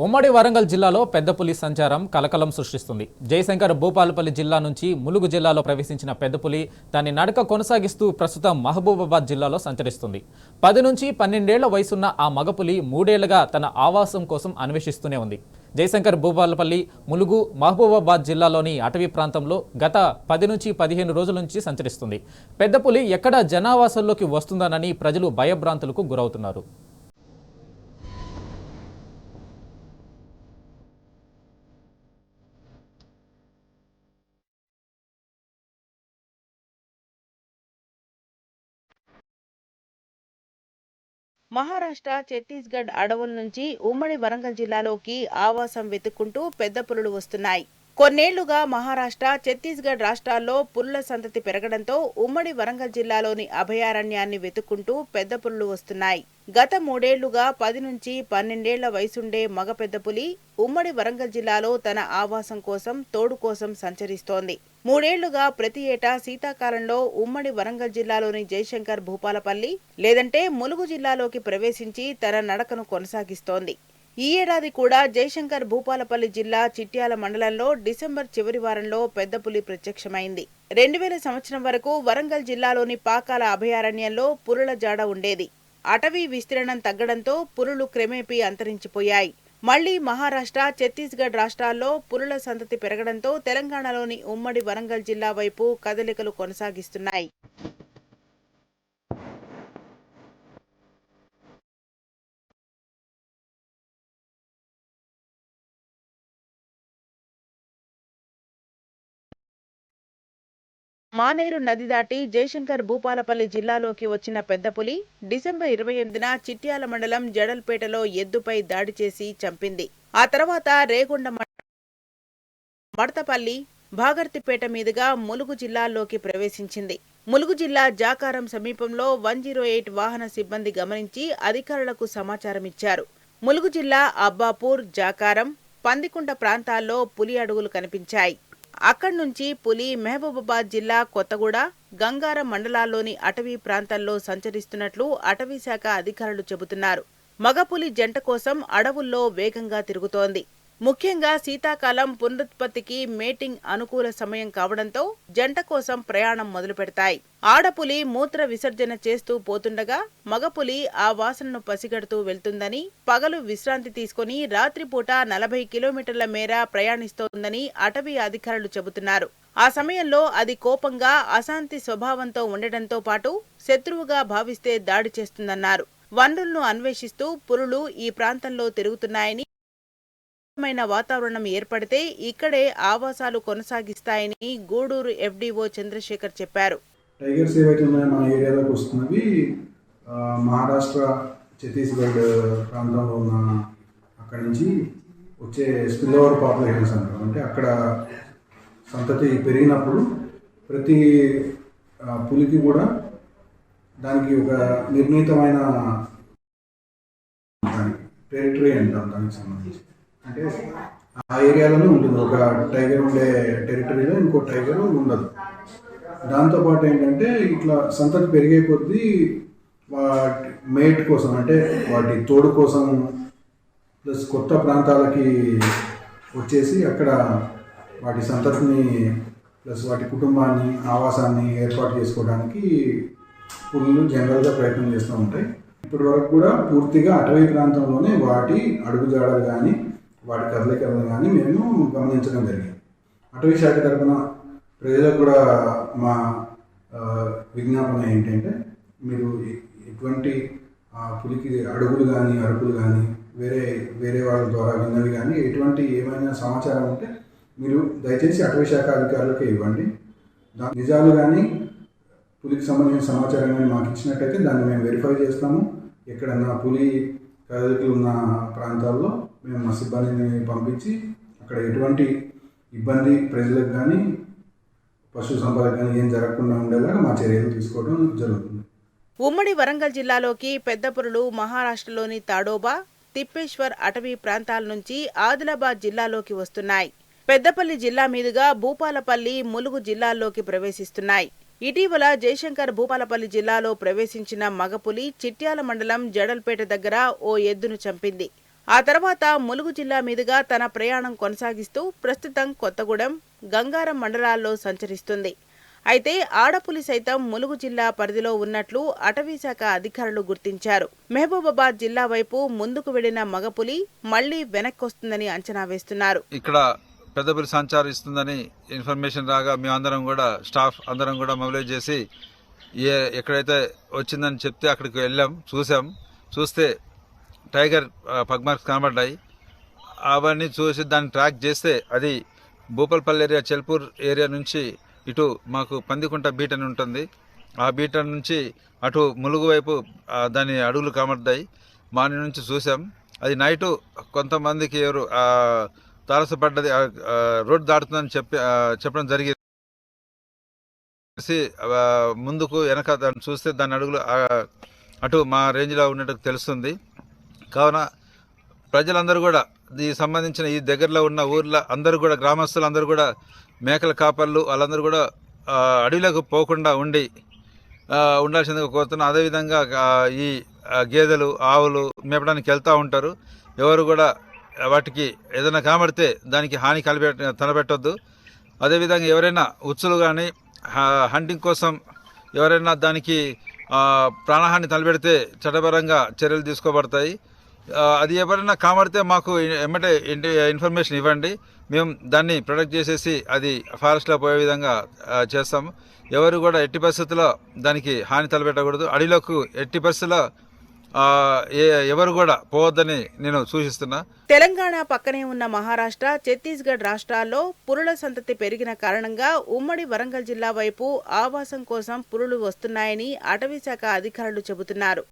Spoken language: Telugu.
ఉమ్మడి వరంగల్ జిల్లాలో పెద్ద పులి సంచారం కలకలం సృష్టిస్తుంది. జయశంకర్ భూపాలపల్లి జిల్లా నుంచి ములుగు జిల్లాలో ప్రవేశించిన పెద్ద పులి దాని నడక కొనసాగిస్తూ ప్రస్తుతం మహబూబాబాద్ జిల్లాలో సంచరిస్తుంది. 10 నుంచి 12 ఏళ్ల వయసున్న ఆ మగపులి 3 ఏళ్లుగా తన ఆవాసం కోసం అన్వేషిస్తూనే ఉంది. జయశంకర్ భూపాలపల్లి, ములుగు, మహబూబాబాద్ జిల్లాలోని అటవీ ప్రాంతంలో గత 10 నుంచి 15 రోజుల నుంచి సంచరిస్తుంది. పెద్ద పులి ఎక్కడ జనావాసాల్లోకి వస్తుందనని ప్రజలు భయభ్రాంతులకు గురవుతున్నారు. మహారాష్ట్ర, ఛత్తీస్గఢ్ అడవుల నుంచి ఉమ్మడి వరంగల్ జిల్లాలోకి ఆవాసం వెతుక్కుంటూ పెద్ద పులులు వస్తున్నాయి. కొన్నేళ్లుగా మహారాష్ట్ర, ఛత్తీస్గఢ్ రాష్ట్రాల్లో పులుల సంతతి పెరగడంతో ఉమ్మడి వరంగల్ జిల్లాలోని అభయారణ్యాన్ని వెతుక్కుంటూ పెద్ద పులులు వస్తున్నాయి. గత 3 ఏళ్లుగా 10 నుంచి 12 ఏళ్ల వయసుండే మగ పెద్ద పులి ఉమ్మడి వరంగల్ జిల్లాలో తన ఆవాసం కోసం, తోడు కోసం సంచరిస్తోంది. 3 ఏళ్లుగా ప్రతి ఏటా శీతాకాలంలో ఉమ్మడి వరంగల్ జిల్లాలోని జయశంకర్ భూపాలపల్లి లేదంటే ములుగు జిల్లాలోకి ప్రవేశించి తన నడకను కొనసాగిస్తోంది. ఈ ఏడాది కూడా జయశంకర్ భూపాలపల్లి జిల్లా చిట్యాల మండలంలో డిసెంబర్ చివరి వారంలో పెద్ద పులి ప్రత్యక్షమైంది. 2000 సంవత్సరం వరకు వరంగల్ జిల్లాలోని పాకాల అభయారణ్యంలో పులుల జాడ ఉండేది. అటవీ విస్తీర్ణం తగ్గడంతో పులులు క్రమేపీ అంతరించిపోయాయి. మళ్లీ మహారాష్ట్ర, ఛత్తీస్గఢ్ రాష్ట్రాల్లో పులుల సంతతి పెరగడంతో తెలంగాణలోని ఉమ్మడి వరంగల్ జిల్లా వైపు కదలికలు కొనసాగిస్తున్నాయి. మానేరు నది దాటి జయశంకర్ భూపాలపల్లి జిల్లాలోకి వచ్చిన పెద్ద పులి డిసెంబర్ 28న చిట్యాల మండలం జడల్పేటలో ఎద్దుపై దాడి చేసి చంపింది. ఆ తర్వాత రేగొండ, మడతపల్లి, భాగర్తిపేట మీదుగా ములుగు జిల్లాలోకి ప్రవేశించింది. ములుగు జిల్లా జాకారం సమీపంలో 108 వాహన సిబ్బంది గమనించి అధికారులకు సమాచారమిచ్చారు. ములుగు జిల్లా అబ్బాపూర్, జాకారం, పందికుంట ప్రాంతాల్లో పులి అడుగులు కనిపించాయి. అక్కడి నుంచి పులి మహబూబాబాద్ జిల్లా కొత్తగూడ, గంగారం మండలాల్లోని అటవీ ప్రాంతాల్లో సంచరిస్తున్నట్లు అటవీశాఖ అధికారులు చెబుతున్నారు. మగపులి జంట కోసం అడవుల్లో వేగంగా తిరుగుతోంది. ముఖ్యంగా శీతాకాలం పునరుత్పత్తికి మేటింగ్ అనుకూల సమయం కావడంతో జంట కోసం ప్రయాణం మొదలుపెడతాయి. ఆడపులి మూత్ర విసర్జన చేస్తూ పోతుండగా మగపులి ఆ వాసనను పసిగడుతూ వెళ్తుందని, పగలు విశ్రాంతి తీసుకుని రాత్రిపూట 40 కిలోమీటర్ల మేర ప్రయాణిస్తోందని అటవీ అధికారులు చెబుతున్నారు. ఆ సమయంలో అది కోపంగా, అశాంతి స్వభావంతో ఉండటంతో పాటు శత్రువుగా భావిస్తే దాడి చేస్తుందన్నారు. వనరులను అన్వేషిస్తూ పులులు ఈ ప్రాంతంలో తిరుగుతున్నాయని, వాతావరణం ఏర్పడితే ఇక్కడే ఆవాసాలు కొనసాగిస్తాయని గూడూరు ఎఫ్డీఓ చంద్రశేఖర్ చెప్పారు. టైగర్స్ ఏవైతే ఉన్నాయో మన ఏరియాలోకి వస్తున్నవి మహారాష్ట్ర, ఛత్తీస్గఢ్ ప్రాంతంలో ఉన్న అక్కడి నుంచి వచ్చే స్పిల్ ఓవర్ పాపులేషన్స్ అంటారు. అంటే అక్కడ సంతతి పెరిగినప్పుడు ప్రతి పులికి కూడా దానికి ఒక నిర్ణీతమైన టెరిటరీ అంటాం దానికి సంబంధించి. అంటే ఆ ఏరియాలోనే ఉంటుంది. ఒక టైగర్ ఉండే టెరిటరీలో ఇంకో టైగర్ ఉండదు. దాంతోపాటు ఏంటంటే ఇట్లా సంతతి పెరిగే కొద్దీ వాటి మేట్ కోసం, అంటే వాటి తోడు కోసం ప్లస్ కొత్త ప్రాంతాలకి వచ్చేసి అక్కడ వాటి సంతతిని ప్లస్ వాటి కుటుంబాన్ని, ఆవాసాన్ని ఏర్పాటు చేసుకోవడానికి పులులు జనరల్గా ప్రయత్నం చేస్తూ ఉంటాయి. ఇప్పటి వరకు కూడా పూర్తిగా అటవీ ప్రాంతంలోనే వాటి అడుగుజాడలు కానీ, వాటి కదలికలను కానీ మేము గమనించడం జరిగింది. అటవీ శాఖ తరఫున ప్రజలకు కూడా మా విజ్ఞాపన ఏంటంటే, మీరు ఎటువంటి పులికి అడుగులు కానీ, అరుపులు కానీ, వేరే వాళ్ళ ద్వారా విన్నవి కానీ ఎటువంటి ఏమైనా సమాచారం ఉంటే మీరు దయచేసి అటవీ శాఖ అధికారులకు ఇవ్వండి. నిజాలు కానీ, పులికి సంబంధించిన సమాచారం కానీ మాకు ఇచ్చినట్టయితే దాన్ని మేము వెరిఫై చేస్తాము. ఎక్కడన్నా పులి కదలికలు ఉన్న ప్రాంతాల్లో మేము మా సిబ్బందిని పంపించి అక్కడ ఎటువంటి ఇబ్బంది ప్రజలకు కానీ, పశు సంపదకు కానీ ఏం జరగకుండా ఉండేలాగా మా చర్యలు తీసుకోవడం జరుగుతుంది. ఉమ్మడి వరంగల్ జిల్లాలోకి పెద్ద పులులు మహారాష్ట్రలోని తాడోబా, తిప్పేశ్వర్ అటవీ ప్రాంతాల నుంచి ఆదిలాబాద్ జిల్లాలోకి వస్తున్నాయి. పెద్దపల్లి జిల్లా మీదుగా భూపాలపల్లి, ములుగు జిల్లాల్లోకి ప్రవేశిస్తున్నాయి. ఇటీవల జయశంకర్ భూపాలపల్లి జిల్లాలో ప్రవేశించిన మగపులి చిట్యాల మండలం జడల్పేట దగ్గర ఓ ఎద్దును చంపింది. ఆ తర్వాత ములుగు జిల్లా మీదుగా తన ప్రయాణం కొనసాగిస్తూ ప్రస్తుతం కొత్తగూడెం, గంగారం మండలాల్లో సంచరిస్తుంది. అయితే ఆడపులి సైతం ములుగు జిల్లా పరిధిలో ఉన్నట్లు అటవీశాఖ అధికారులు గుర్తించారు. మహబూబాబాద్ జిల్లా వైపు ముందుకు వెళ్లిన మగపులి మళ్లీ వెనక్కొస్తుందని అంచనా వేస్తున్నారు. ఇక్కడ పెద్ద పులి సంచారిస్తుందని ఇన్ఫర్మేషన్ రాగా మేమందరం కూడా స్టాఫ్ అందరం కూడా మొబిలైజ్ చేసి ఎక్కడైతే వచ్చిందని చెప్తే అక్కడికి వెళ్ళాం, చూస్తే టైగర్ పగ్ మార్క్స్ కనబడ్డాయి. అవన్నీ చూసి దాన్ని ట్రాక్ చేస్తే అది భూపాలపల్లి ఏరియా, చెల్పూర్ ఏరియా నుంచి ఇటు మాకు పందికుంట బీట్ అని ఉంటుంది. ఆ బీట్ నుంచి అటు ములుగు వైపు దాని అడుగులు కనబడ్డాయి. మార్నింగ్ నుంచి చూసాం. అది నైటు కొంతమందికి ఎవరు తారసపడ్డది, రోడ్డు దాటుతుందని చెప్పడం జరిగింది. ముందుకు వెనక దాన్ని చూస్తే దాని అడుగులు అటు మా రేంజ్లో ఉన్నట్టు తెలుస్తుంది. కావున ప్రజలందరూ కూడా ఈ సంబంధించిన ఈ దగ్గరలో ఉన్న ఊర్లో అందరూ కూడా, గ్రామస్తులందరూ కూడా, మేకల కాపర్లు వాళ్ళందరూ కూడా అడవిలోకి పోకుండా ఉండాల్సిందిగా కోరుతున్నాం. అదేవిధంగా ఈ గేదెలు, ఆవులు మేపడానికి వెళ్తూ ఉంటారు. ఎవరు కూడా వాటికి ఏదైనా కనబడితే దానికి హాని తలపెట్టొద్దు. అదేవిధంగా ఎవరైనా ఉచ్చులు కానీ హంటింగ్ కోసం ఎవరైనా దానికి ప్రాణహాని తలపెడితే చట్టపరంగా చర్యలు తీసుకోబడతాయి. అది ఎవరైనా కామడితే మాకు ఎమ్మటే ఇన్ఫర్మేషన్ ఇవ్వండి. మేము దాన్ని ప్రొటెక్ట్ చేసేసి అది ఫారెస్ట్లో పోయే విధంగా చేస్తాము. ఎవరు కూడా ఎట్టి పరిస్థితుల్లో దానికి హాని తలపెట్టకూడదు. అడవిలోకి ఎట్టి పరిస్థితుల్లో ఎవరు కూడా పోవద్దని నేను సూచిస్తున్నా. తెలంగాణ పక్కనే ఉన్న మహారాష్ట్ర, ఛత్తీస్గఢ్ రాష్ట్రాల్లో పులుల సంతతి పెరిగిన కారణంగా ఉమ్మడి వరంగల్ జిల్లా వైపు ఆవాసం కోసం పులులు వస్తున్నాయని అటవీశాఖ అధికారులు చెబుతున్నారు.